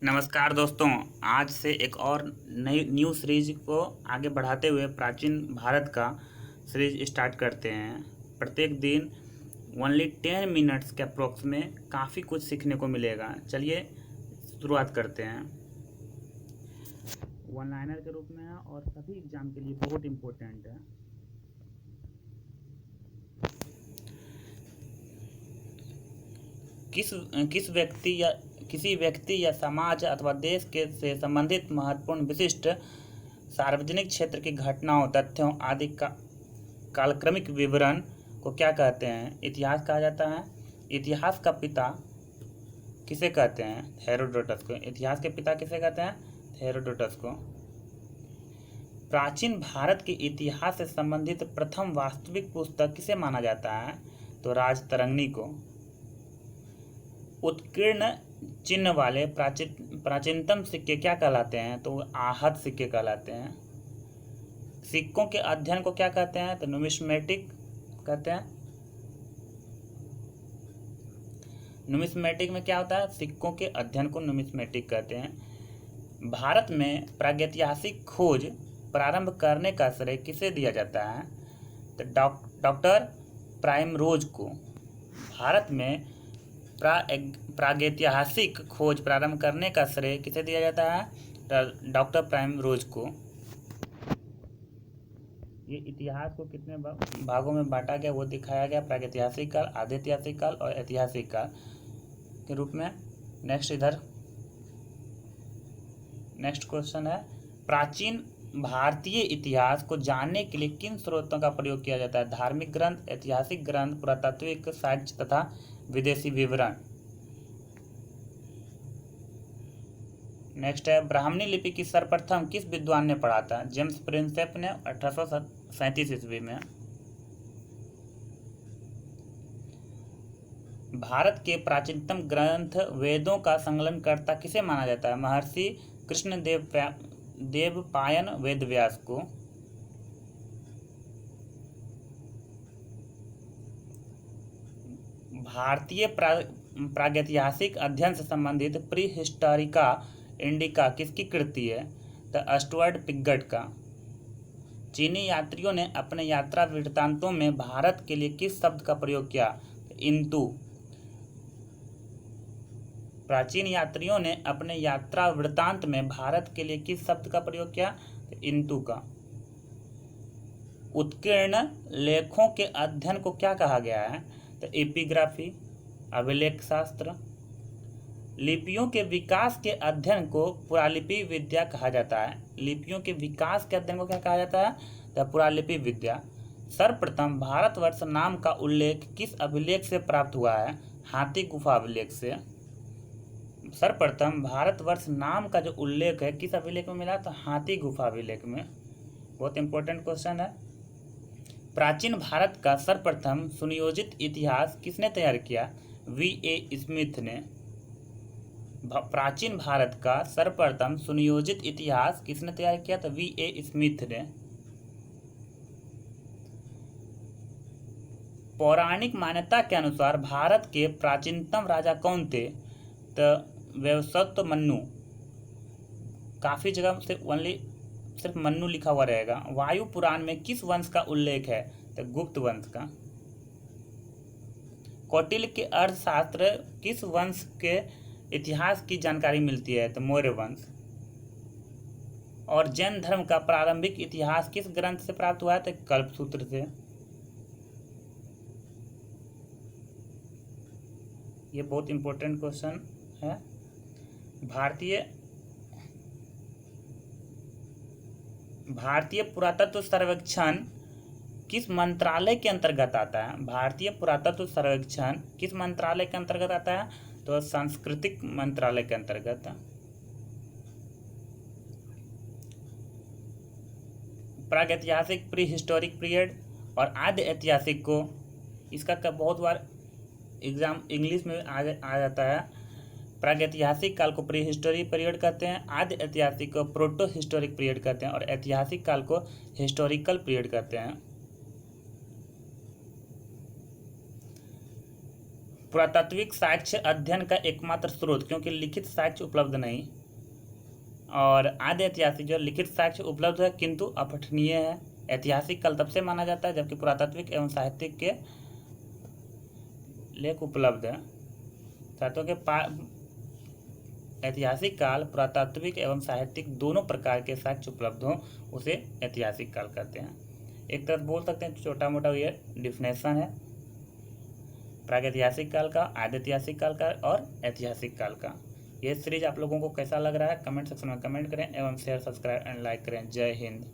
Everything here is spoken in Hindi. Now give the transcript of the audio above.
नमस्कार दोस्तों। आज से एक और नई न्यू सीरीज को आगे बढ़ाते हुए प्राचीन भारत का सीरीज स्टार्ट करते हैं। प्रत्येक दिन ओनली 10 मिनट्स के अप्रोक्स में काफ़ी कुछ सीखने को मिलेगा। चलिए शुरुआत करते हैं। वन लाइनर के रूप में है और सभी एग्जाम के लिए बहुत इम्पोर्टेंट है। किसी व्यक्ति या समाज अथवा देश के से संबंधित महत्वपूर्ण विशिष्ट सार्वजनिक क्षेत्र की घटनाओं, तथ्यों आदि का कालक्रमिक विवरण को क्या कहते हैं? इतिहास कहा जाता है। इतिहास का पिता किसे कहते हैं? हेरोडोटस को। इतिहास के पिता किसे कहते हैं? हेरोडोटस को। प्राचीन भारत के इतिहास से संबंधित प्रथम वास्तविक पुस्तक किसे माना जाता है? तो राजतरंगिणी को। उत्कीर्ण चिन्ह वाले प्राचीनतम सिक्के क्या कहलाते हैं? तो आहत सिक्के कहलाते हैं। सिक्कों के अध्ययन को क्या कहते हैं? तो नुमिस्मेटिक कहते हैं। नुमिस्मेटिक में क्या होता है? सिक्कों के अध्ययन को नुमिस्मेटिक कहते हैं। भारत में प्रागैतिहासिक खोज प्रारंभ करने का श्रेय किसे दिया जाता है? तो डॉक्टर प्राइमरोज को। भारत में प्रागैतिहासिक खोज प्रारंभ करने का श्रेय किसे दिया जाता है? डॉक्टर प्राइमरोज को। ये इतिहास को कितने भागों में बांटा गया वो दिखाया गया। प्रागैतिहासिक काल, आद्यैतिहासिक काल और ऐतिहासिक काल के रूप में। नेक्स्ट क्वेश्चन है, प्राचीन भारतीय इतिहास को जानने के लिए किन स्रोतों का प्रयोग किया जाता है? धार्मिक ग्रंथ, ऐतिहासिक ग्रंथ, पुरातात्विक साक्ष्य तथा विदेशी विवरण। नेक्स्ट है, ब्राह्मणी लिपि की सर्वप्रथम किस विद्वान ने पढ़ा था? जेम्स प्रिंसेप ने 1837 ईस्वी में। भारत के प्राचीनतम ग्रंथ वेदों का संकलनकर्ता किसे माना जाता है? महर्षि कृष्णदेवपायन वेदव्यास को। भारतीय प्रागैतिहासिक अध्ययन से संबंधित प्री हिस्टोरिका इंडिका किसकी कृति है? द स्टुअर्ट पिगॉट का। चीनी यात्रियों ने अपने यात्रा वृत्तांतों में भारत के लिए किस शब्द का प्रयोग किया? इंतु। प्राचीन यात्रियों ने अपने यात्रा वृत्तांत में भारत के लिए किस शब्द का प्रयोग किया? इंतु का। उत्कीर्ण लेखों के अध्ययन को क्या कहा गया है? तो एपिग्राफी, अभिलेख शास्त्र। लिपियों के विकास के अध्ययन को पुरालिपि विद्या कहा जाता है। लिपियों के विकास के अध्ययन को क्या कहा जाता है? तो पुरालिपि विद्या। सर्वप्रथम भारतवर्ष नाम का उल्लेख किस अभिलेख से प्राप्त हुआ है? हाथी गुफा अभिलेख से। सर्वप्रथम भारतवर्ष नाम का जो उल्लेख है किस अभिलेख में मिला? तो हाथी गुफा अभिलेख में। बहुत इंपॉर्टेंट क्वेश्चन है। प्राचीन भारत का सर्वप्रथम सुनियोजित इतिहास किसने तैयार किया? V.A. स्मिथ ने। प्राचीन भारत का सर्वप्रथम सुनियोजित इतिहास किसने तैयार किया? तो V.A. स्मिथ ने। पौराणिक मान्यता के अनुसार भारत के प्राचीनतम राजा कौन थे? तो वैवस्वत मन्नु। काफी जगह से ओनली सिर्फ मन्नु लिखा हुआ रहेगा। वायु पुराण में किस वंश का उल्लेख है? तो गुप्त वंश का। कौटिल्य के अर्थशास्त्र किस वंश के इतिहास की जानकारी मिलती है? तो मौर्य वंश। और जैन धर्म का प्रारंभिक इतिहास किस ग्रंथ से प्राप्त हुआ है? तो कल्पसूत्र से। ये बहुत इंपॉर्टेंट क्वेश्चन है। भारतीय पुरातत्व सर्वेक्षण किस मंत्रालय के अंतर्गत आता है? भारतीय पुरातत्व सर्वेक्षण किस मंत्रालय के अंतर्गत आता है? तो सांस्कृतिक मंत्रालय के अंतर्गत। प्रागैतिहासिक प्री हिस्टोरिक पीरियड और आद्य ऐतिहासिक को, इसका बहुत बार एग्जाम इंग्लिश में आ जाता है। प्रागैतिहासिक काल को प्री हिस्टोरिक पीरियड कहते हैं, आद्य ऐतिहासिक को प्रोटो हिस्टोरिक पीरियड कहते हैं और ऐतिहासिक काल को हिस्टोरिकल पीरियड कहते हैं। पुरातात्विक साक्ष्य अध्ययन का एकमात्र स्रोत, क्योंकि लिखित साक्ष्य उपलब्ध नहीं, और आदि ऐतिहासिक जो लिखित साक्ष्य उपलब्ध है किंतु अपठनीय है। ऐतिहासिक काल तब से माना जाता है जबकि पुरातात्विक एवं साहित्यिक के लेख उपलब्ध है। साहित्यों के ऐतिहासिक काल, पुरातात्विक एवं साहित्यिक दोनों प्रकार के साक्ष्य उपलब्ध हों उसे ऐतिहासिक काल कहते हैं। एक तरह बोल सकते हैं छोटा मोटा ये डिफिनेशन है प्रागैतिहासिक काल का, आदि ऐतिहासिक काल का और ऐतिहासिक काल का। ये सीरीज आप लोगों को कैसा लग रहा है कमेंट सेक्शन में कमेंट करें एवं शेयर, सब्सक्राइब एंड लाइक करें। जय हिंद।